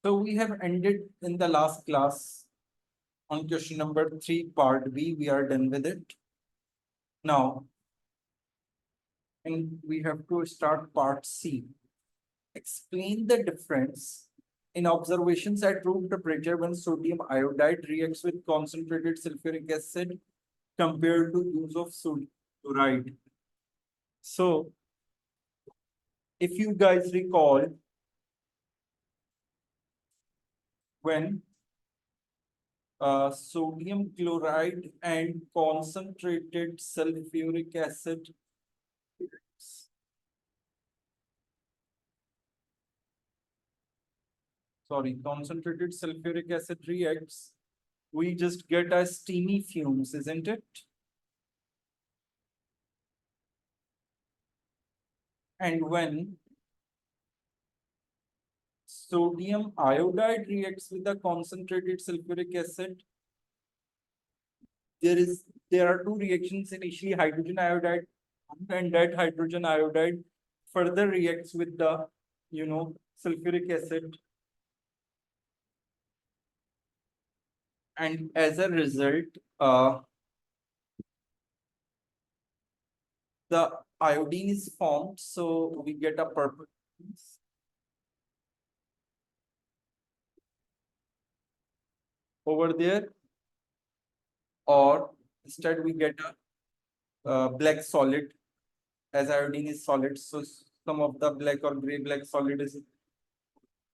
So we have ended in the last class on question number 3, part B. We are done with it. Now, and we have to start part C. Explain the difference in observations at room temperature when sodium iodide reacts with concentrated sulfuric acid compared to use of sodium chloride. So, if you guys recall, when sodium chloride and concentrated sulfuric acid, concentrated sulfuric acid reacts, we just get a steamy fumes, isn't it? And when sodium iodide reacts with the concentrated sulfuric acid, there are two reactions. Initially, hydrogen iodide, and that hydrogen iodide further reacts with the sulfuric acid, and as a result, the iodine is formed, so we get a purple over there, or instead we get a black solid, as iodine is solid, so some of the black or gray black solid is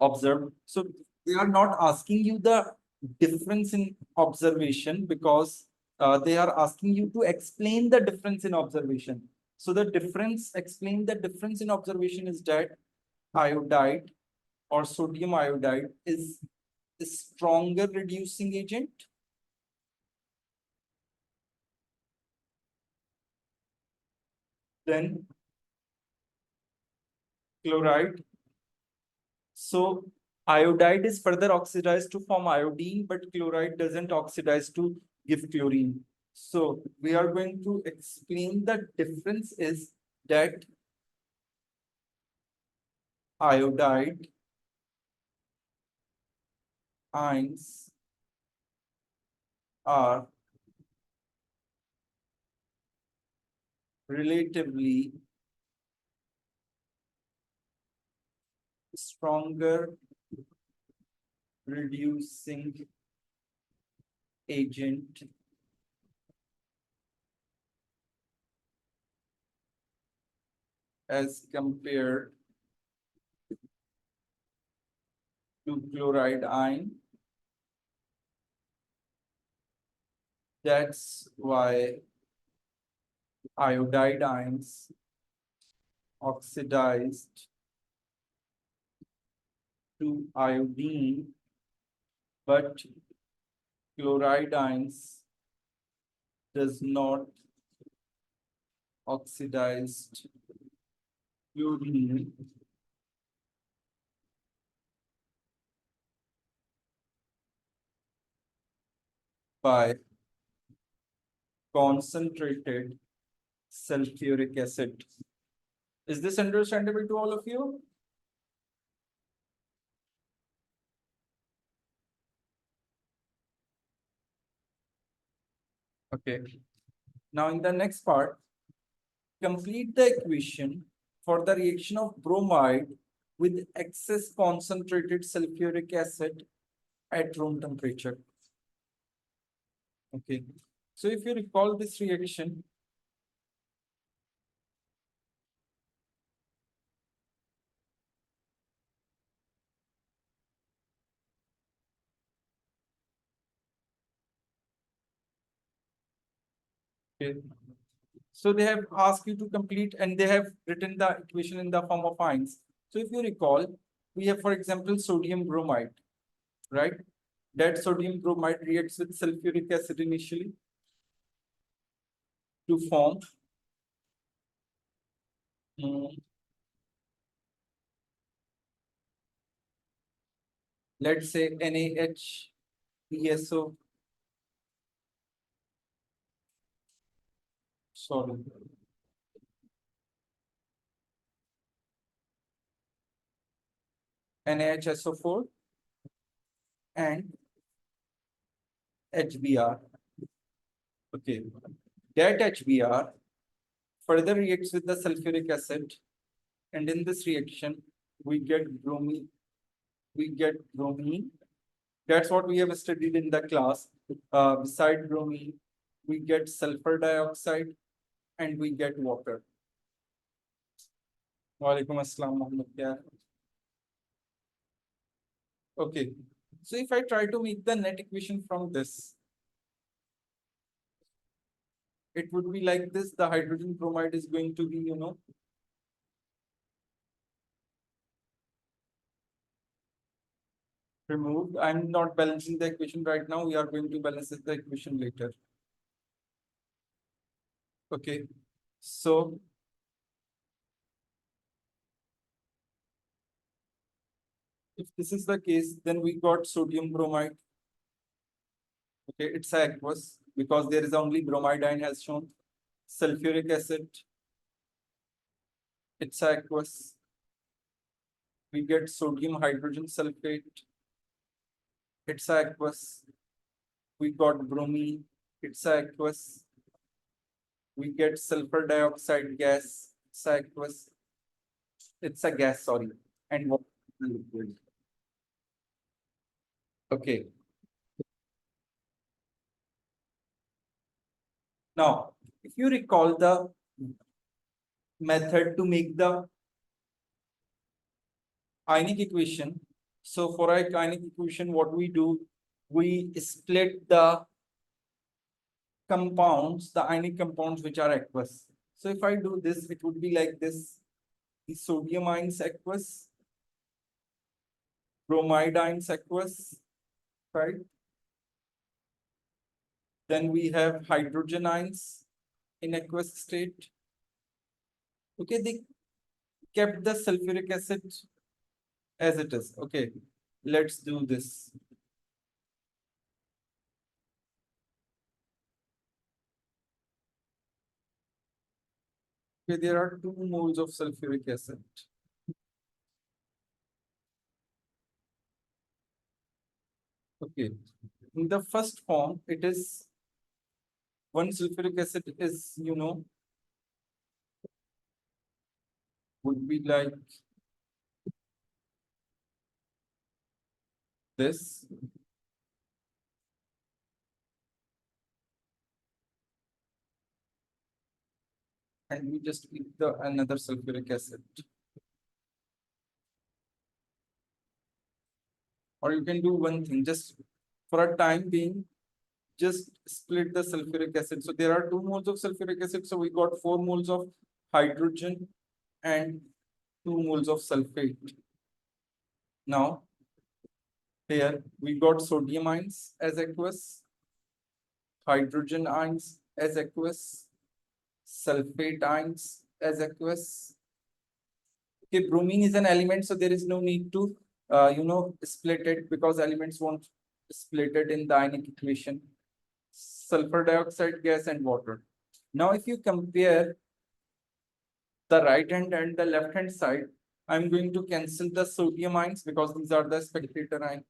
observed. So they are not asking you the difference in observation, because they are asking you to explain the difference in observation. So explain the difference in observation is that iodide or sodium iodide is a stronger reducing agent than chloride. So iodide is further oxidized to form iodine, but chloride doesn't oxidize to give chlorine. So we are going to explain the difference is that iodide ions are relatively stronger reducing agent as compared to chloride ion. That's why iodide ions oxidized to iodine, but chloride ions does not oxidized chlorine by concentrated sulfuric acid. Is this understandable to all of you? Okay. Now in the next part, complete the equation for the reaction of bromide with excess concentrated sulfuric acid at room temperature. Okay. So if you recall this reaction, okay, so they have asked you to complete, and they have written the equation in the form of ions. So if you recall, we have, for example, sodium bromide, right? That sodium bromide reacts with sulfuric acid initially to form let's say NaHESO, sorry, NaHSO4, and HBr. Okay, that HBr further reacts with the sulfuric acid, and in this reaction, we get bromine. We get bromine. That's what we have studied in the class. Beside bromine, we get sulfur dioxide and we get water. Walaikum assalam, Mohammed. Yeah. Okay. So if I try to make the net equation from this, it would be like this. The hydrogen bromide is going to be, removed. I'm not balancing the equation right now. We are going to balance the equation later. Okay. So if this is the case, then we got sodium bromide. Okay, it's aqueous because there is only bromide ion as shown. Sulfuric acid, it's aqueous. We get sodium hydrogen sulfate, it's aqueous. We got bromine, it's aqueous. We get sulfur dioxide gas, it's aqueous. It's a gas, sorry, and water is a liquid. Okay. Now, if you recall the method to make the ionic equation, so for a ionic equation, what we do, we split the compounds, the ionic compounds which are aqueous. So if I do this, it would be like this. The sodium ions aqueous, bromide ions aqueous, right? Then we have hydrogen ions in aqueous state. Okay, they kept the sulfuric acid as it is. Okay, let's do this. Okay, there are 2 moles of sulfuric acid. Okay, in the first form, it is 1 sulfuric acid is, would be like this. And we just keep the another sulfuric acid. Or you can do one thing, just for a time being, just split the sulfuric acid. So there are 2 moles of sulfuric acid. So we got 4 moles of hydrogen and 2 moles of sulfate. Now, here we got sodium ions as aqueous, hydrogen ions as aqueous, sulfate ions as aqueous. Okay, bromine is an element, so there is no need to, split it because elements won't split it in the ionic equation. Sulfur dioxide gas and water. Now, if you compare the right hand and the left hand side, I'm going to cancel the sodium ions because these are the spectator ions.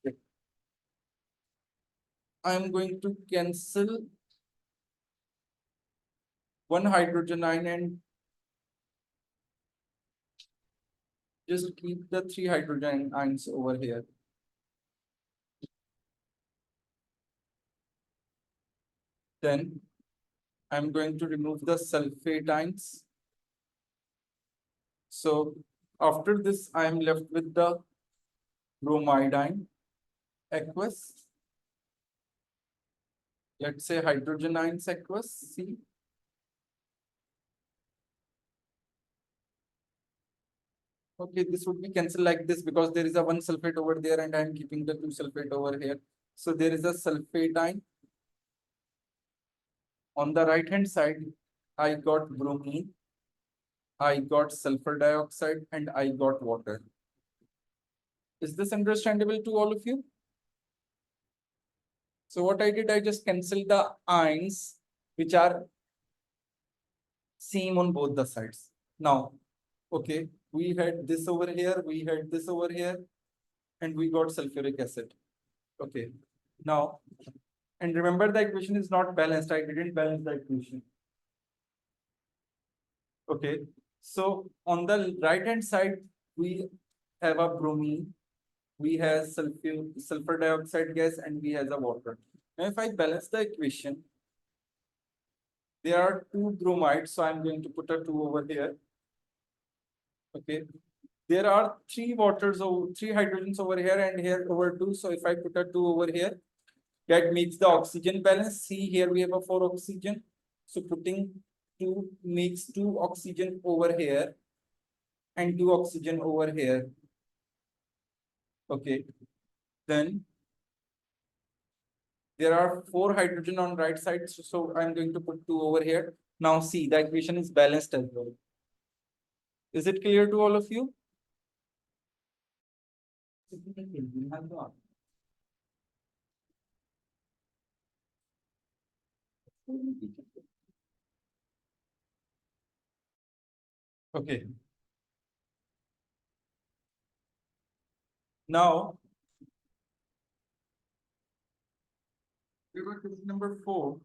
Okay. I'm going to cancel 1 hydrogen ion and just keep the 3 hydrogen ions over here. Then I'm going to remove the sulfate ions. So after this, I am left with the bromide ion, aqueous. Let's say hydrogen ions aqueous, C. Okay, this would be cancelled like this because there is a 1 sulfate over there and I am keeping the 2 sulfate over here. So there is a sulfate ion. On the right hand side, I got bromine, I got sulfur dioxide, and I got water. Is this understandable to all of you? So what I did, I just cancelled the ions which are same on both the sides. Now, okay, we had this over here, we had this over here, and we got sulfuric acid. Okay. Now, and remember the equation is not balanced. I didn't balance the equation. Okay. So on the right hand side, we have a bromine, we have sulfur dioxide gas, and we have a water. Now, if I balance the equation, there are two bromides, so I'm going to put a two over here. Okay. There are three hydrogens over here and here over two. So if I put a two over here, that makes the oxygen balance. See, here we have a four oxygen. So putting two makes two oxygen over here and two oxygen over here. Okay. Then there are four hydrogen on right side. So I'm going to put two over here. Now see, the equation is balanced as well. Is it clear to all of you? Okay. Now, we go to number 4.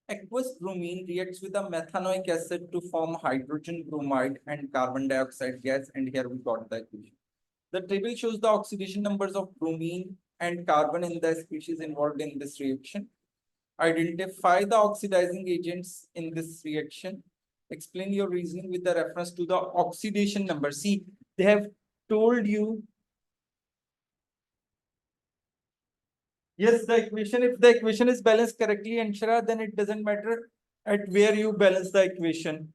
Aqueous bromine reacts with a methanoic acid to form hydrogen bromide and carbon dioxide gas, and here we got the equation. The table shows the oxidation numbers of bromine and carbon in the species involved in this reaction. Identify the oxidizing agents in this reaction. Explain your reasoning with the reference to the oxidation number. See, they have told you. Yes, the equation, if the equation is balanced correctly, Anshara, then it doesn't matter at where you balance the equation.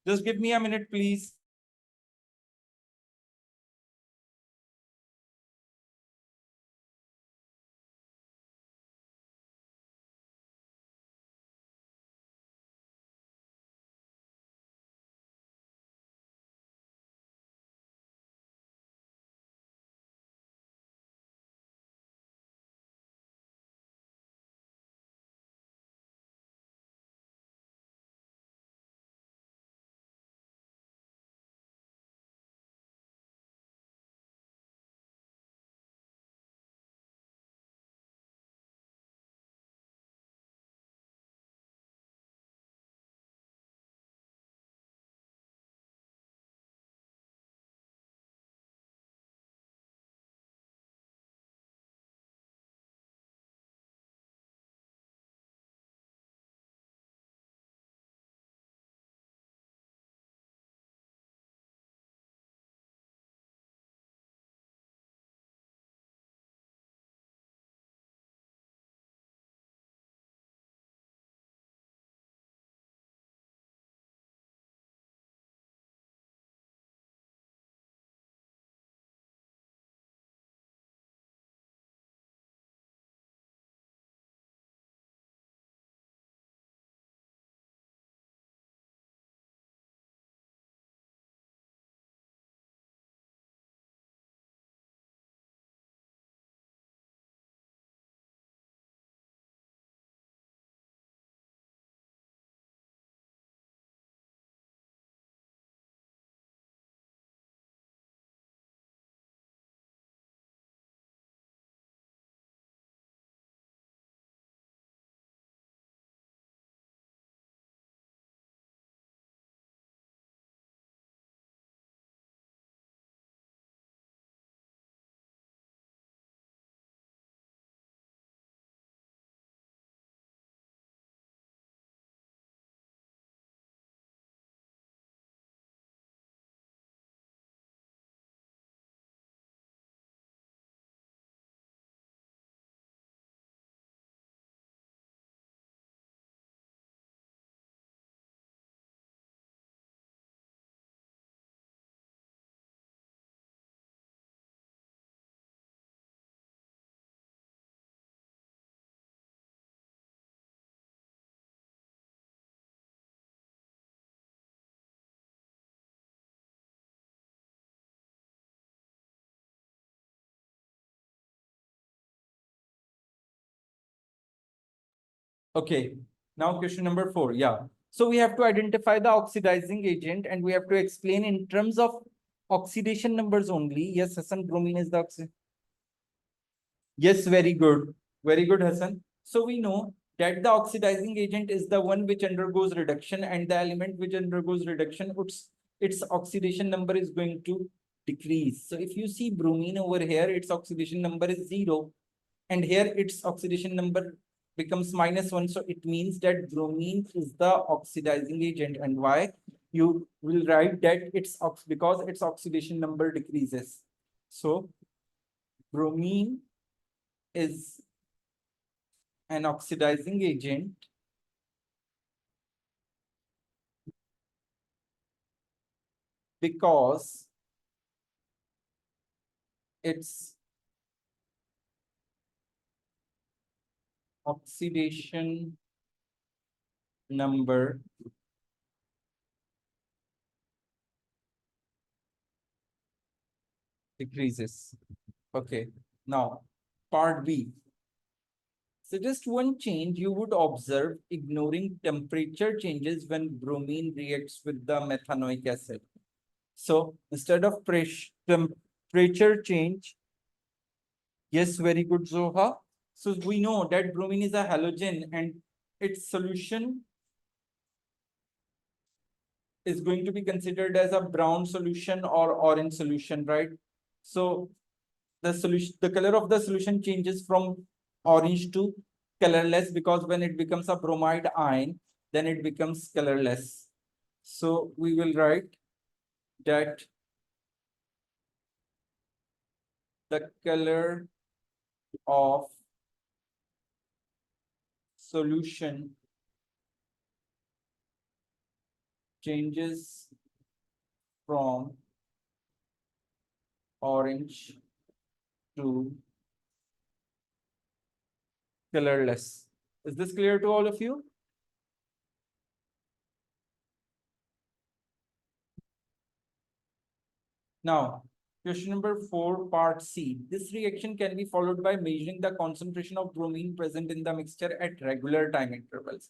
Just give me a minute, please. Okay, now question number 4. Yeah. So we have to identify the oxidizing agent and we have to explain in terms of oxidation numbers only. Yes, Hassan, bromine is the oxidation. Yes, very good. Very good, Hassan. So we know that the oxidizing agent is the one which undergoes reduction, and the element which undergoes reduction, its oxidation number is going to decrease. So if you see bromine over here, its oxidation number is 0, and here its oxidation number becomes -1. So it means that bromine is the oxidizing agent. And why? You will write that because its oxidation number decreases. So bromine is an oxidizing agent because its oxidation number decreases. Okay, now part B. Suggest one change you would observe ignoring temperature changes when bromine reacts with the methanoic acid. So instead of temperature change, yes, very good, Zoha. So we know that bromine is a halogen and its solution is going to be considered as a brown solution or orange solution, right? So the color of the solution changes from orange to colorless because when it becomes a bromide ion, then it becomes colorless. So we will write that the color of solution changes from orange to colorless. Is this clear to all of you? Now, question number 4, part C. This reaction can be followed by measuring the concentration of bromine present in the mixture at regular time intervals.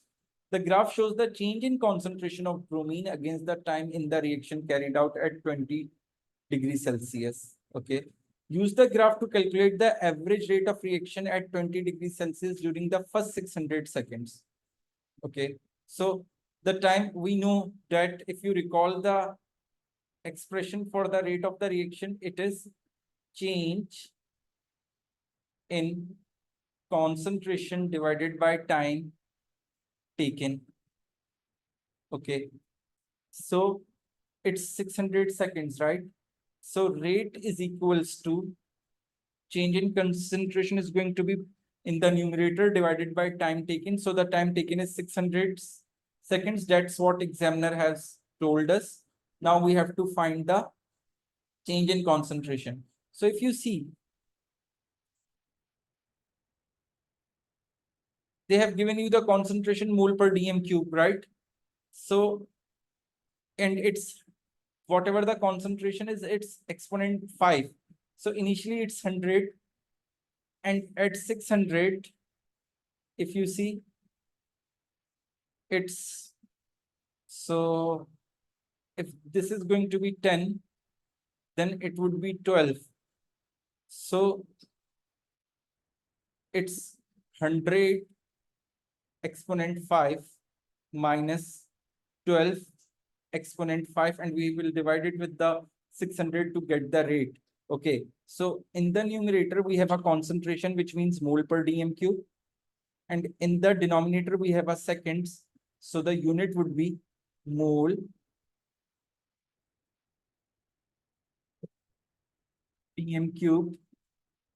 The graph shows the change in concentration of bromine against the time in the reaction carried out at 20 degrees Celsius. Okay. Use the graph to calculate the average rate of reaction at 20 degrees Celsius during the first 600 seconds. Okay. So the time we know that if you recall the expression for the rate of the reaction, it is change in concentration divided by time taken. Okay. So it's 600 seconds, right? So rate is equals to change in concentration is going to be in the numerator divided by time taken. So the time taken is 600 seconds. That's what examiner has told us. Now we have to find the change in concentration. So if you see, they have given you the concentration mole per dm cube, right? So, and it's whatever the concentration is, it's exponent 5. So initially it's 100, and at 600, if you see, it's so if this is going to be 10, then it would be 12. So it's 100 exponent 5 minus 12 exponent 5, and we will divide it with the 600 to get the rate. Okay, so in the numerator we have a concentration, which means mole per dm cube, and in the denominator we have a seconds, so the unit would be mole dm cube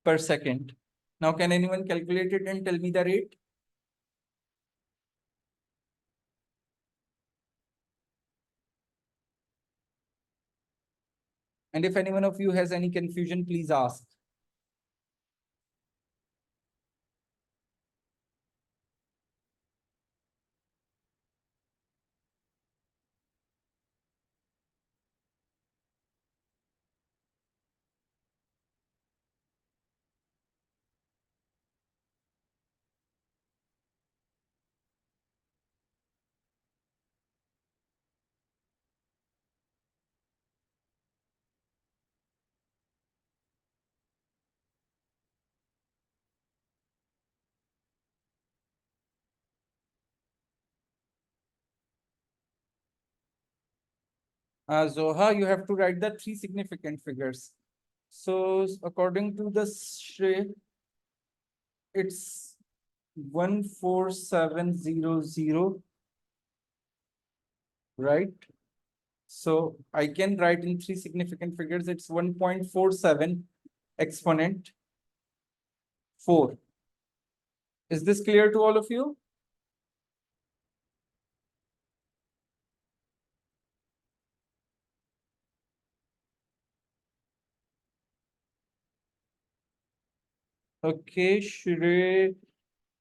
per second. Now can anyone calculate it and tell me the rate? And if anyone of you has any confusion, please ask. Zoha, you have to write the three significant figures. So according to the Shre, it's 14700, right? So I can write in three significant figures. It's 1.47 exponent 4. Is this clear to all of you? Okay, Shre.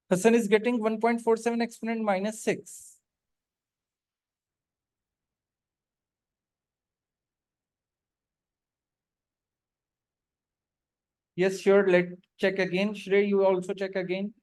Hassan is getting 1.47 exponent minus 6. Yes, sure. Let's check again. Shrey, you also check again.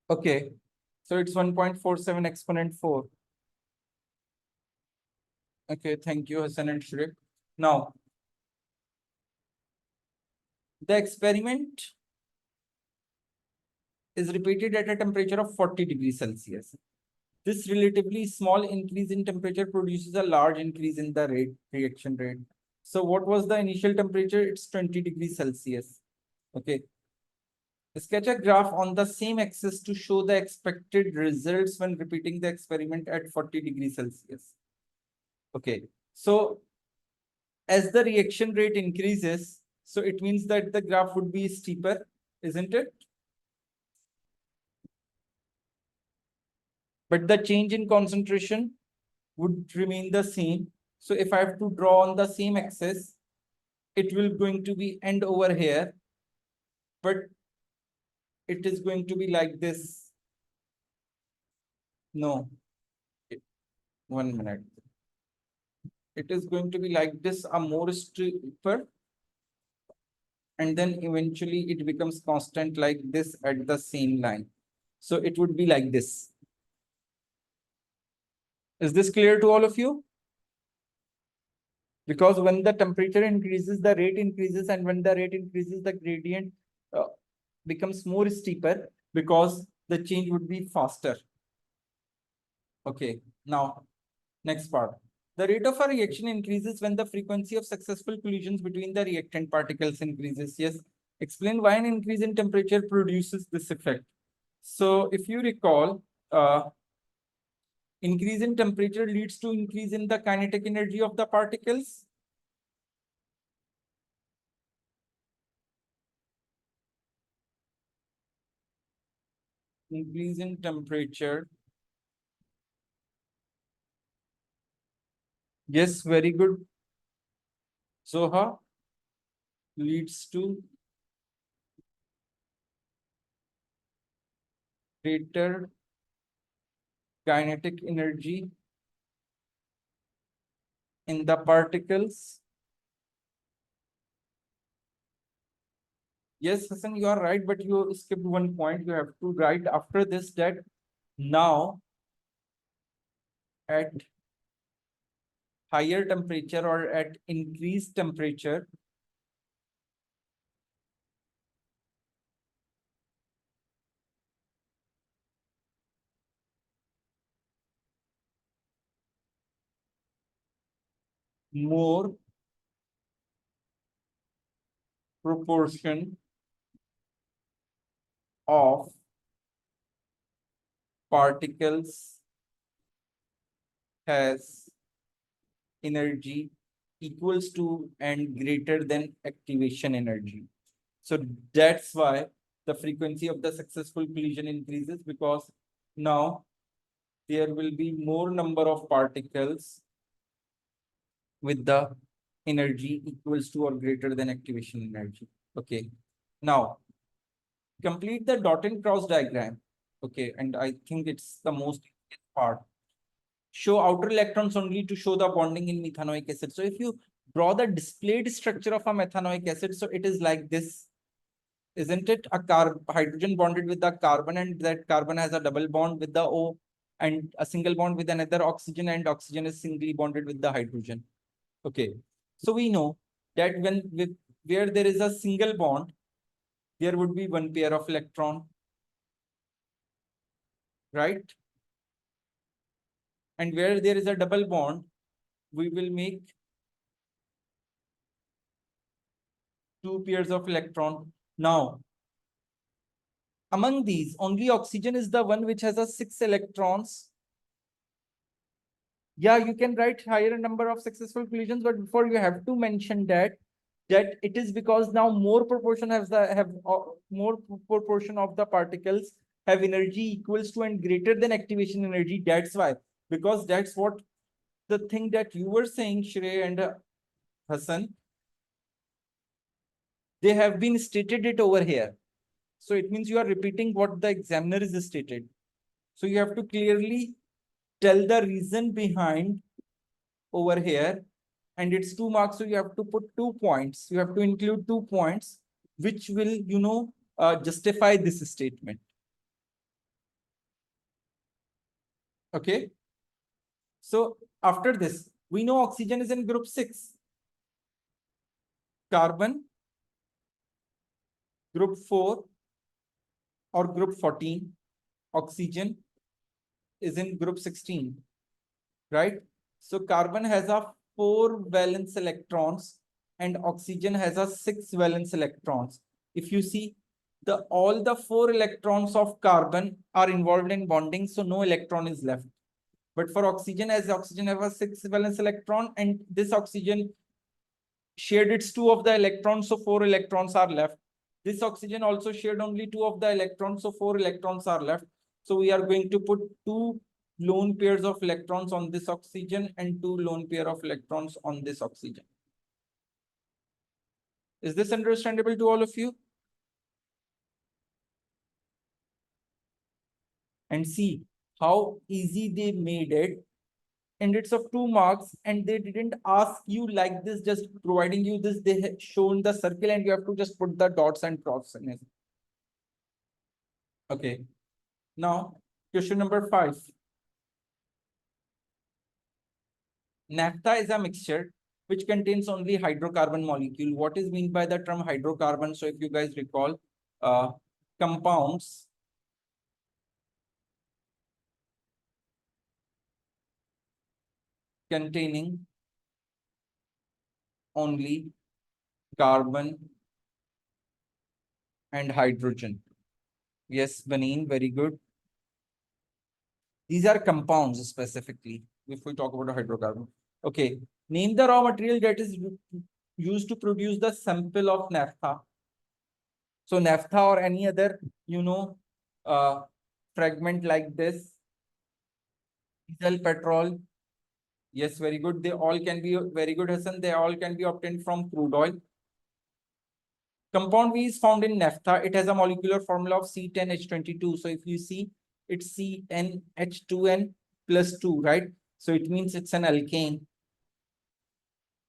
Okay. So it's 1.47 exponent 4. Okay, thank you, Hassan and Shrey. Now, the experiment is repeated at a temperature of 40 degrees Celsius. This relatively small increase in temperature produces a large increase in the reaction rate. So what was the initial temperature? It's 20 degrees Celsius. Okay. Sketch a graph on the same axis to show the expected results when repeating the experiment at 40 degrees Celsius. Okay. So as the reaction rate increases, so it means that the graph would be steeper, isn't it? But the change in concentration would remain the same. So if I have to draw on the same axis, it will going to be end over here, but it is going to be like this. No, 1 minute. It is going to be like this, a more steeper, and then eventually it becomes constant like this at the same line. So it would be like this. Is this clear to all of you? Because when the temperature increases, the rate increases, and when the rate increases, the gradient becomes more steeper because the change would be faster. Okay, now next part. The rate of a reaction increases when the frequency of successful collisions between the reactant particles increases. Yes, explain why an increase in temperature produces this effect. So if you recall, increase in temperature leads to increase in the kinetic energy of the particles. Increase in temperature. Yes, very good. Zoha leads to greater kinetic energy in the particles. Yes, Hassan, you are right, but you skipped one point. You have to write after this that now at higher temperature or at increased temperature, more proportion of particles has energy equals to and greater than activation energy. So that's why the frequency of the successful collision increases, because now there will be more number of particles with the energy equals to or greater than activation energy. Okay. Now complete the dot and cross diagram. Okay, and I think it's the most part. Show outer electrons only to show the bonding in methanoic acid. So if you Draw the displayed structure of a methanoic acid. So it is like this, isn't it? A hydrogen bonded with the carbon, and that carbon has a double bond with the O, and a single bond with another oxygen, and oxygen is singly bonded with the hydrogen. Okay. So we know that where there is a single bond, there would be one pair of electron, right? And where there is a double bond, we will make two pairs of electron. Now, among these, only oxygen is the one which has a 6 electrons. Yeah, you can write higher number of successful collisions, but before you have to mention that it is because now more proportion more proportion of the particles have energy equals to and greater than activation energy. That's why, because that's what the thing that you were saying, Shrey and Hassan, they have been stated it over here. So it means you are repeating what the examiner is stated. So you have to clearly tell the reason behind over here, and it's 2 marks. So you have to put 2 points. You have to include 2 points, which will, justify this statement. Okay. So after this, we know oxygen is in group 6. Carbon, group 4 or group 14. Oxygen is in group 16, right? So carbon has a 4 valence electrons and oxygen has a 6 valence electrons. If you see, all the 4 electrons of carbon are involved in bonding, so no electron is left. But for oxygen, as oxygen have a 6 valence electron, and this oxygen shared its 2 of the electrons, so 4 electrons are left. This oxygen also shared only 2 of the electrons, so 4 electrons are left. So we are going to put 2 lone pairs of electrons on this oxygen and 2 lone pair of electrons on this oxygen. Is this understandable to all of you? And see how easy they made it. And it's of 2 marks, and they didn't ask you like this, just providing you this. They have shown the circle and you have to just put the dots and cross in it. Okay. Now, question number 5. Naphtha is a mixture which contains only hydrocarbon molecule. What is meant by the term hydrocarbon? So if you guys recall, compounds containing only carbon and hydrogen. Yes, Banin, very good. These are compounds specifically, if we talk about a hydrocarbon. Okay, name the raw material that is used to produce the sample of naphtha. So naphtha or any other, uh, fragment like this, diesel, petrol. Yes, very good. They all can be very good, Hassan. They all can be obtained from crude oil. Compound V is found in naphtha. It has a molecular formula of C10H22. So if you see, it's CnH2n plus 2, right? So it means it's an alkane.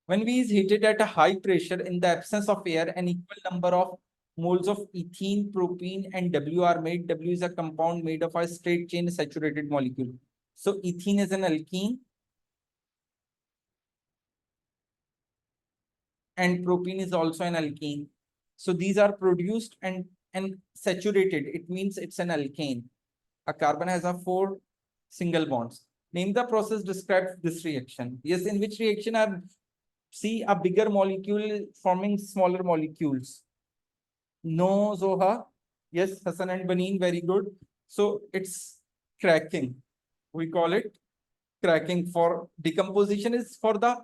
When V is heated at a high pressure in the absence of air, an equal number of moles of ethene, propene, and W are made. W is a compound made of a straight chain saturated molecule. So ethene is an alkene and propene is also an alkene. So these are produced and saturated. It means it's an alkane. A carbon has a 4 single bonds. Name the process describes this reaction. Yes, in which reaction are see a bigger molecule forming smaller molecules? No, Zoha. Yes, Hassan and Banin, very good. So it's cracking. We call it cracking. For decomposition is for the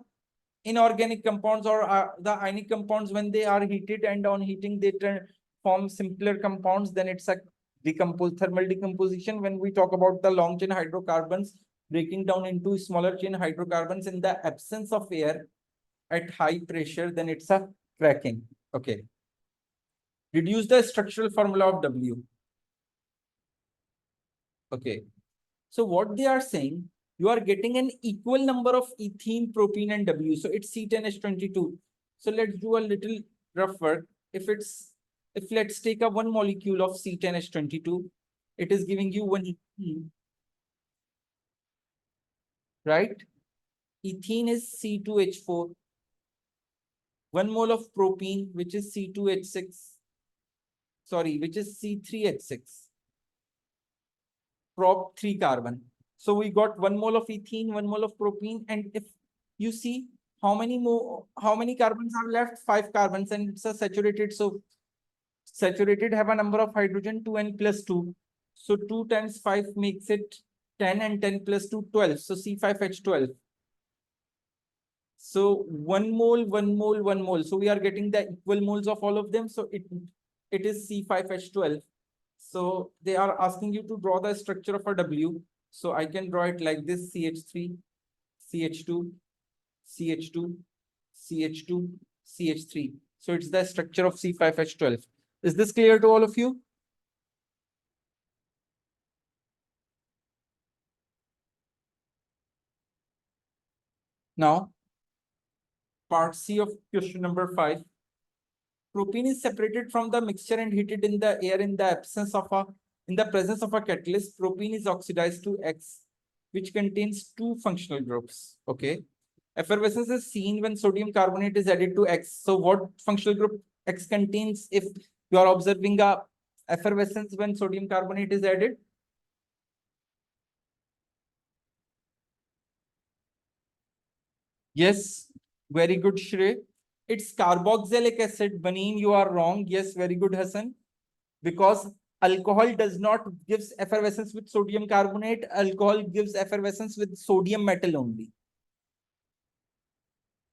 inorganic compounds or the ionic compounds. When they are heated and on heating they form simpler compounds, then it's a thermal decomposition. When we talk about the long chain hydrocarbons breaking down into smaller chain hydrocarbons in the absence of air at high pressure, then it's a cracking. Okay. Reduce the structural formula of W. Okay. So what they are saying, you are getting an equal number of ethene, propene, and W. So it's C10H22. So let's do a little rough work. If let's take a one molecule of C10H22, it is giving you one ethene, right? Ethene is C2H4. 1 mole of propene, which is C2H6, sorry, which is C3H6, prop 3 carbon. So we got 1 mole of ethene, 1 mole of propene, and if you see how many carbons are left, 5 carbons, and it's a saturated. So saturated have a number of hydrogen, 2n plus 2. So 2 times 5 makes it 10, and 10 plus 2, 12. So C5H12. So 1 mole, 1 mole, 1 mole. So we are getting the equal moles of all of them. So it is C5H12. So they are asking you to draw the structure of a W. So I can draw it like this: CH3, CH2, CH2, CH2, CH3. So it's the structure of C5H12. Is this clear to all of you? Now, part C of question number 5. Propene is separated from the mixture and heated in the air in the presence of a catalyst. Propene is oxidized to X, which contains two functional groups. Okay. Effervescence is seen when sodium carbonate is added to X. So what functional group X contains if you are observing a effervescence when sodium carbonate is added? Yes, very good, Shrey. It's carboxylic acid. Baneem, you are wrong. Yes, very good, Hassan. Because alcohol does not gives effervescence with sodium carbonate. Alcohol gives effervescence with sodium metal only.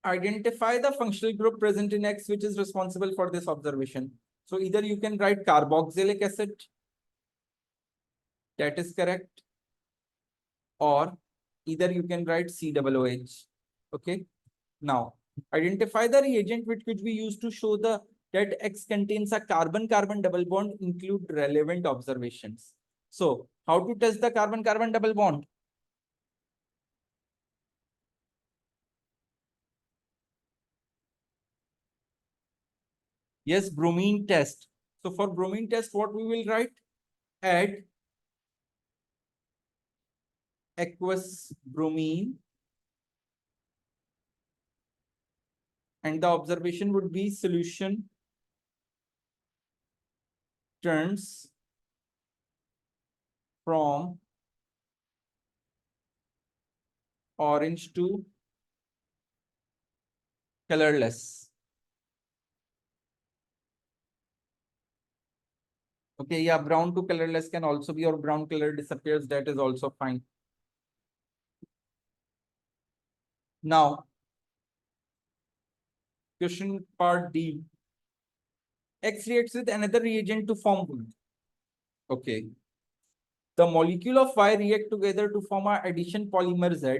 Identify the functional group present in X which is responsible for this observation. So either you can write carboxylic acid, that is correct, or either you can write COOH. Okay. Now, identify the reagent which could be used to show that X contains a carbon-carbon double bond. Include relevant observations. So, how to test the carbon-carbon double bond? Yes, bromine test. So, for bromine test, what we will write? Add aqueous bromine, and the observation would be solution turns from orange to colorless. Okay, yeah, brown to colorless can also be, or brown color disappears, that is also fine. Now, question part D. X reacts with another reagent to form wood. Okay. The molecule of Y react together to form a addition polymer Z.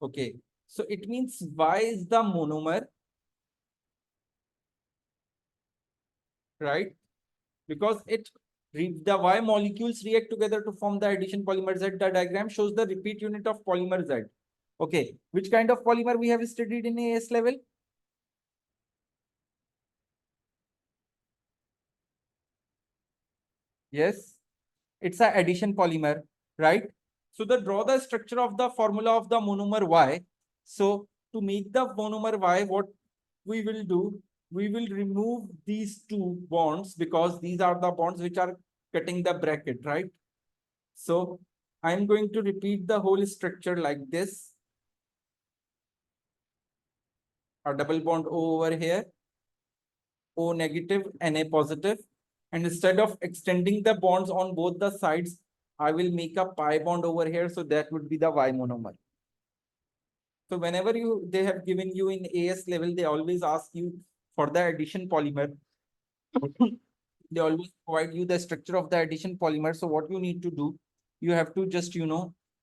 Okay. So it means Y is the monomer, right? Because the Y molecules react together to form the addition polymer Z. The diagram shows the repeat unit of polymer Z. Okay. Which kind of polymer we have studied in AS level? Yes. It's an addition polymer, right? So draw the structure of the formula of the monomer Y. So to make the monomer Y, what we will do, we will remove these two bonds because these are the bonds which are cutting the bracket, right? So I'm going to repeat the whole structure like this. A double bond O over here, O negative, Na positive. And instead of extending the bonds on both the sides, I will make a pi bond over here. So that would be the Y monomer. So whenever they have given you in AS level, they always ask you for the addition polymer. They always provide you the structure of the addition polymer. So what you need to do, you have to just,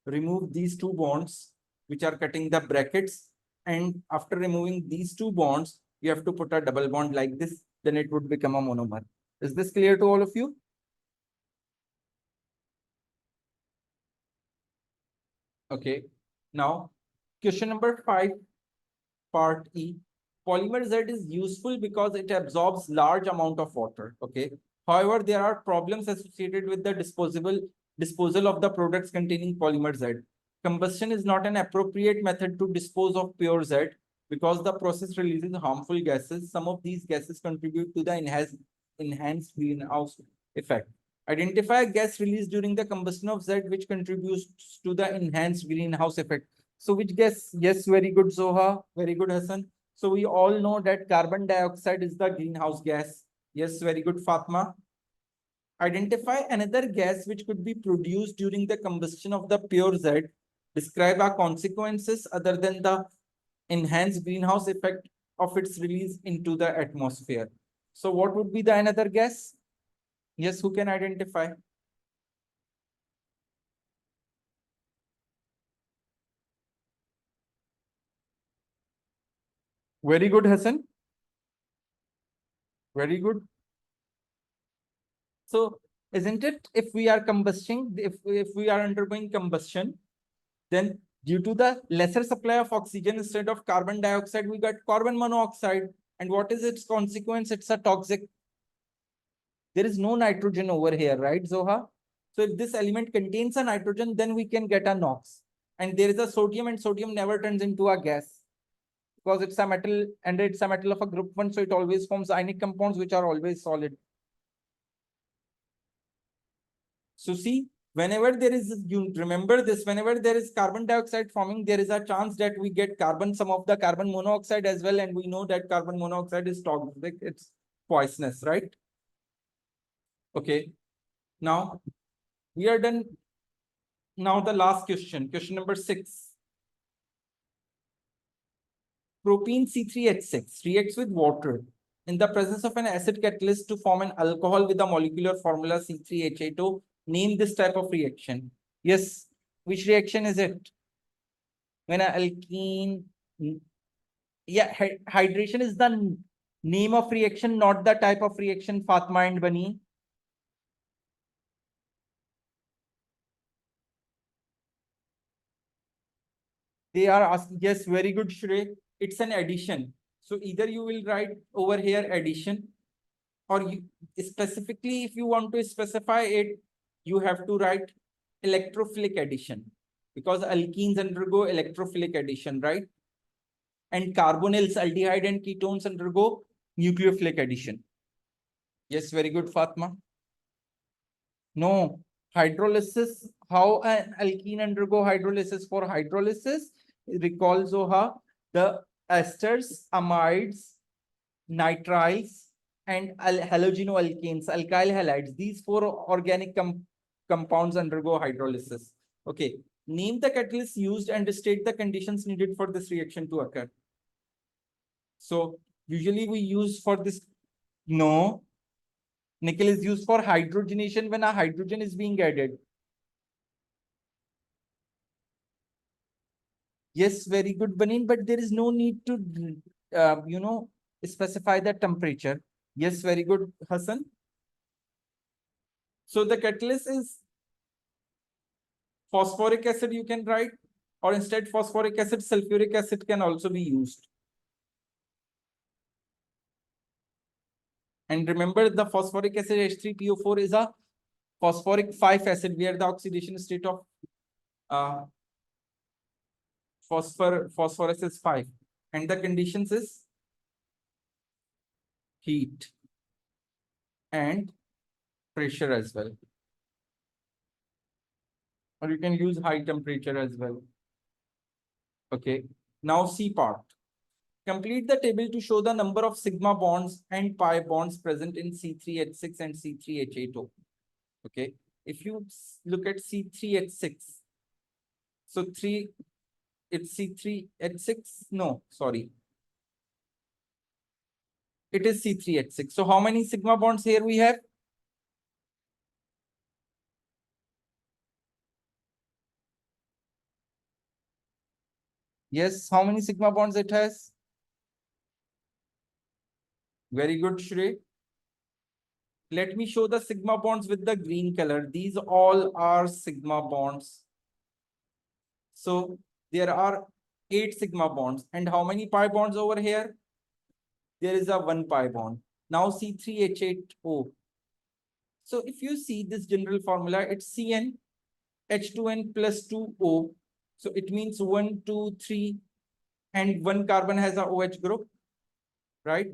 remove these two bonds which are cutting the brackets. And after removing these two bonds, you have to put a double bond like this. Then it would become a monomer. Is this clear to all of you? Okay. Now, question number 5, part E. Polymer Z is useful because it absorbs large amount of water. Okay. However, there are problems associated with the disposal of the products containing polymer Z. Combustion is not an appropriate method to dispose of pure Z because the process releases harmful gases. Some of these gases contribute to the enhanced greenhouse effect. Identify a gas released during the combustion of Z which contributes to the enhanced greenhouse effect. So which gas? Yes, very good, Zoha. Very good, Hassan. So we all know that carbon dioxide is the greenhouse gas. Yes, very good, Fatma. Identify another gas which could be produced during the combustion of the pure Z. Describe our consequences other than the enhanced greenhouse effect of its release into the atmosphere. So what would be the another gas? Yes, who can identify? Very good, Hassan. Very good. So isn't it if we are combusting, if we are undergoing combustion, then due to the lesser supply of oxygen instead of carbon dioxide, we got carbon monoxide. And what is its consequence? It's a toxic. There is no nitrogen over here, right, Zoha? So if this element contains a nitrogen, then we can get a NOx. And there is a sodium, and sodium never turns into a gas because it's a metal and it's a metal of a group 1. So it always forms ionic compounds, which are always solid. So see, whenever there is, you remember this, whenever there is carbon dioxide forming, there is a chance that we get carbon, some of the carbon monoxide as well. And we know that carbon monoxide is toxic, it's poisonous, right? Okay. Now we are done. Now the last question, question number 6. Propene C3H6 reacts with water in the presence of an acid catalyst to form an alcohol with the molecular formula C3H8O. Name this type of reaction. Yes, which reaction is it? When an alkene, yeah, hydration is the name of reaction, not the type of reaction, Fatma and Bani. They are asking, yes, very good, Shrey. It's an addition. So either you will write over here addition, or you, specifically if you want to specify it, you have to write electrophilic addition because alkenes undergo electrophilic addition, right? And carbonyls, aldehyde and ketones undergo nucleophilic addition. Yes, very good, Fatma. No, hydrolysis, how an alkene undergo hydrolysis? For hydrolysis, recall Zoha, the esters, amides, nitriles, and halogenoalkanes, alkyl halides. These 4 organic compounds undergo hydrolysis. Okay. Name the catalyst used and state the conditions needed for this reaction to occur. So usually we use for this, no, nickel is used for hydrogenation when a hydrogen is being added. Yes, very good, Banin, but there is no need to, specify the temperature. Yes, very good, Hassan. So the catalyst is phosphoric acid, you can write, or instead phosphoric acid, sulfuric acid can also be used. And remember the phosphoric acid H3PO4 is a phosphoric 5 acid where the oxidation state of uh, phosphorus is 5. And the conditions is heat and pressure as well. Or you can use high temperature as well. Okay. Now C part. Complete the table to show the number of sigma bonds and pi bonds present in C3H6 and C3H8O. Okay. If you look at C3H6, so it's C3H6. No, sorry. It is C3H6. So how many sigma bonds here we have? Yes, how many sigma bonds it has? Very good, Shrey. Let me show the sigma bonds with the green color. These all are sigma bonds. So there are 8 sigma bonds. And how many pi bonds over here? There is a 1 pi bond. Now C3H8O. So if you see this general formula, it's Cn H2n plus 2O. So it means 1, 2, 3, and 1 carbon has a OH group, right?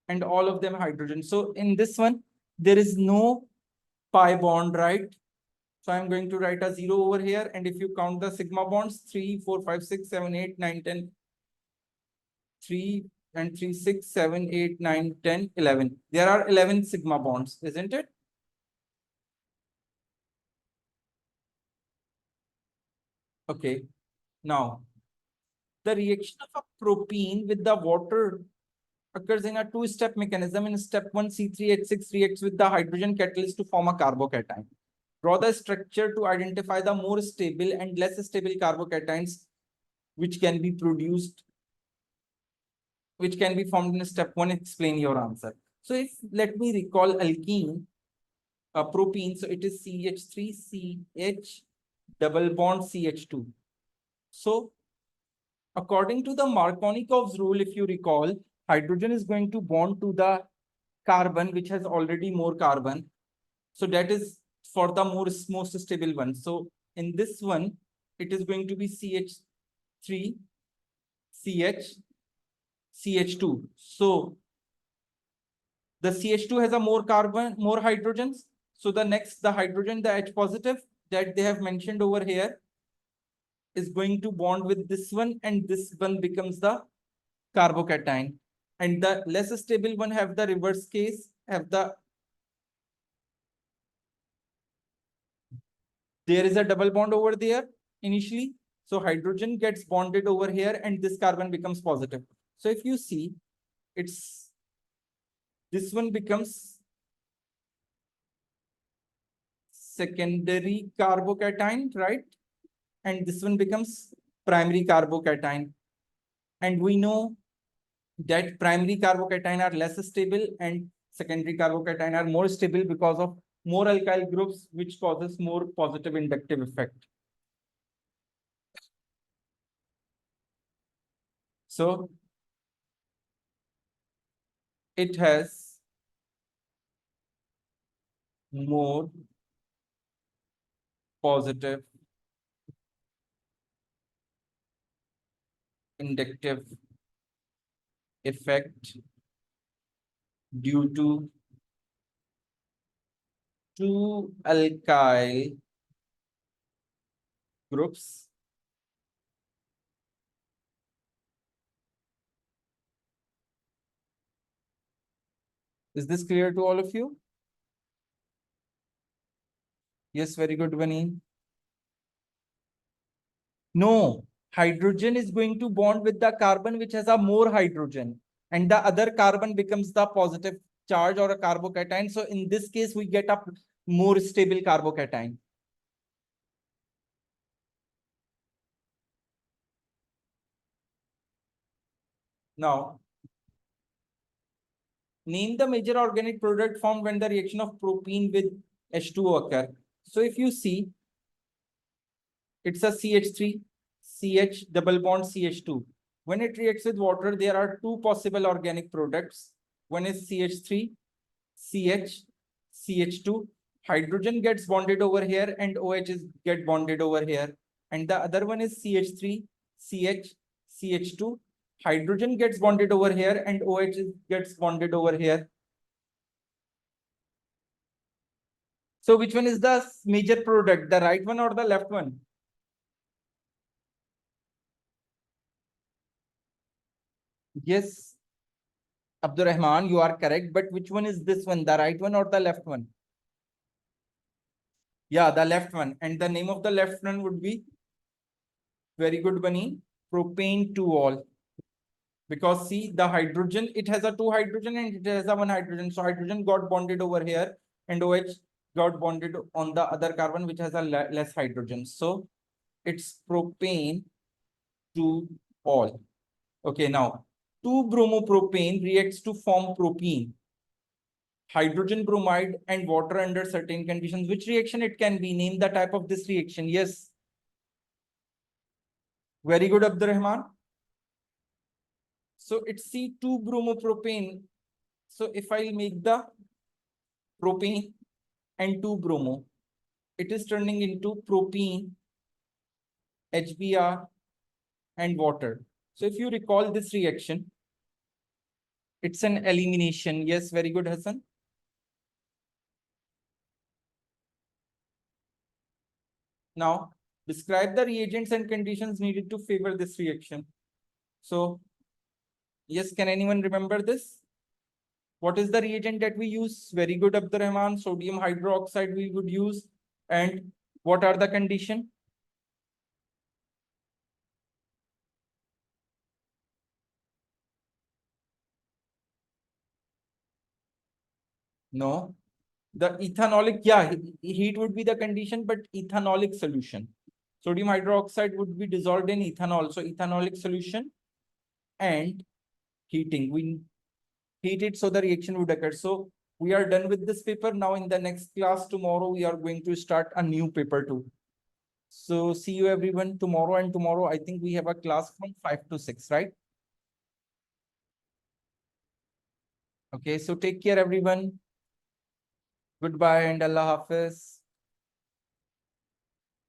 And all of them hydrogen. So in this one, there is no pi bond, right? So I'm going to write a 0 over here. And if you count the sigma bonds, 3, 4, 5, 6, 7, 8, 9, 10, 3 and 3, 6, 7, 8, 9, 10, 11. There are 11 sigma bonds, isn't it? Okay. Now, the reaction of a propene with the water occurs in a two-step mechanism. In step 1, C3H6 reacts with the hydrogen catalyst to form a carbocation. Draw the structure to identify the more stable and less stable carbocations which can be produced, which can be formed in step 1. Explain your answer. So if let me recall alkene, propene, so it is CH3CH double bond CH2. So according to the Markovnikov's rule, if you recall, hydrogen is going to bond to the carbon which has already more carbon. So that is for the most stable one. So in this one, it is going to be CH3, CH, CH2. So the CH2 has a more carbon, more hydrogens. So the next, the hydrogen, the H positive that they have mentioned over here is going to bond with this one, and this one becomes the carbocation. And the less stable one have the reverse case, have the, there is a double bond over there initially. So hydrogen gets bonded over here and this carbon becomes positive. So if you see, it's, this one becomes secondary carbocation, right? And this one becomes primary carbocation. And we know that primary carbocation are less stable and secondary carbocation are more stable because of more alkyl groups, which causes more positive inductive effect. So it has more positive inductive effect due to two alkyl groups Is this clear to all of you? Yes, very good, Vanin. No, hydrogen is going to bond with the carbon which has a more hydrogen, and the other carbon becomes the positive charge or a carbocation. So in this case, we get a more stable carbocation. Now, name the major organic product formed when the reaction of propene with H2O occur. So if you see, it's a CH3, CH double bond CH2. When it reacts with water, there are two possible organic products. One is CH3, CH, CH2. Hydrogen gets bonded over here and OH is get bonded over here. And the other one is CH3, CH, CH2. Hydrogen gets bonded over here and OH gets bonded over here. So which one is the major product, the right one or the left one? Yes, Abdurrahman, you are correct. But which one is this one, the right one or the left one? Yeah, the left one. And the name of the left one would be, very good, Bani, propane 2-ol. Because see, the hydrogen, it has a 2 hydrogen and it has a 1 hydrogen. So hydrogen got bonded over here and OH got bonded on the other carbon which has a less hydrogen. So it's propane 2-ol. Okay, now 2-bromopropane reacts to form propene, hydrogen bromide and water under certain conditions. Which reaction it can be? Name the type of this reaction. Yes. Very good, Abdurrahman. So it's C2-bromopropane. So if I make the propane and 2-bromo, it is turning into propene, HBr, and water. So if you recall this reaction, it's an elimination. Yes, very good, Hassan. Now, describe the reagents and conditions needed to favor this reaction. So, yes, can anyone remember this? What is the reagent that we use? Very good, Abdurrahman. Sodium hydroxide we would use. And what are the condition? No. The ethanolic, yeah, heat would be the condition, but ethanolic solution. Sodium hydroxide would be dissolved in ethanol. So ethanolic solution and heating. We heat it so the reaction would occur. So we are done with this paper. Now in the next class tomorrow, we are going to start a new paper too. So see you everyone tomorrow, and tomorrow I think we have a class from 5 to 6, right? Okay, so take care everyone. Goodbye and Allah Hafiz.